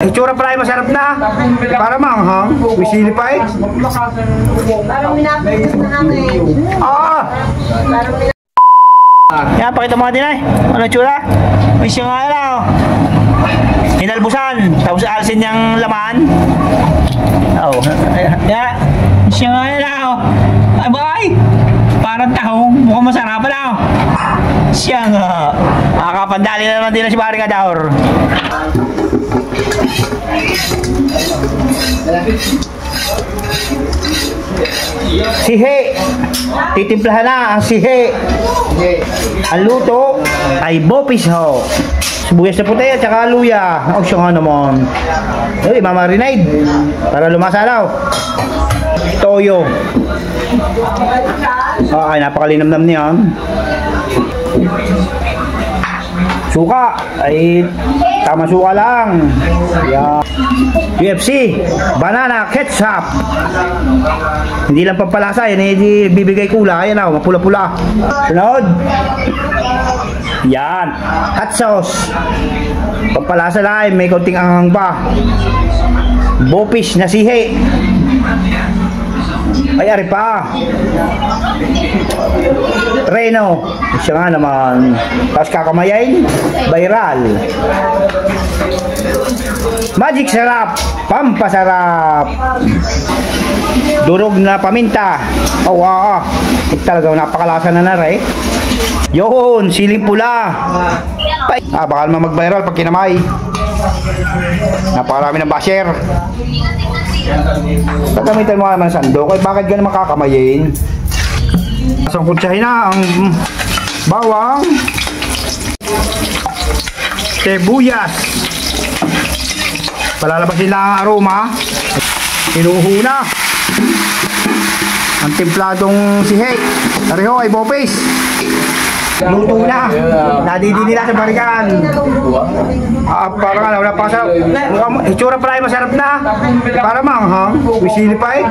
itsura pala ay masarap na. Para manghang. May sili pa eh. Parang minapit na hangin. Ah! Yan, pakita mo natin ay. Ano itsura? May siya nga lang. Hinalbusan. Tapos alisin niyang laman. Oo. Yan. Siya nga lang. Ay, boy! Parang tahong. Mukhang masarap pa lang. Siya nga. Makakapandali na naman din na si Barry Kadaor. Sihe. Titimplahan na ang sihe. Ang luto ay bopis ho. Sibuyas na puti at saka luya. O siya nga naman. Uy, mamarinade. Para lumasalaw. Toyo. Ay, napakalinamnam niya. Suka. Ay, tama suka lang. Yeah. UFC. Banana ketchup. Hindi lang pampalasa. Yan ay bibigay kula. Ayan o, mapula-pula. Sunod. Yan. Hot sauce. Pampalasa lang. May konting anghang pa. Bopis na sihe. Ay, ari pa. Reno. Siya nga naman. Tapos kakamayain. Viral. Magic sarap. Pampasarap. Durog na paminta. Oh, talagang napakalasa na naray. Yun, siling pula. Baka naman mag-viral pag kinamay. Napakarami ng basher. Pagkamitan mo naman sandok, ay bakit gano'n makakamayin? Asang kutsyahin na ang bawang, sibuyas. Palalabasin lang ang aroma. Inuho na ang templadong sihe. Pareho ay bopis. Luto na. Nadidi nila sa barikan. Parang ano, wala pa sa itsura pala ay masarap na. Para manghang. May sili pa eh.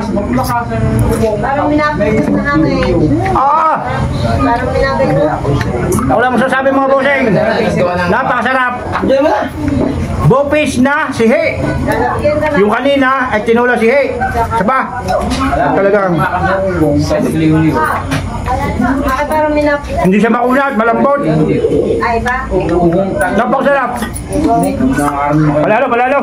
Parang minapit na hangin. Parang minapit na. Wala masasabi mga bossing. Napakasarap. Bopis na sihe. Yung kanina ay tinula sihe. Saba. Talagang Parang minapit. hindi siya makunat, malambot. Ay ba? Napakasarap. Palalo.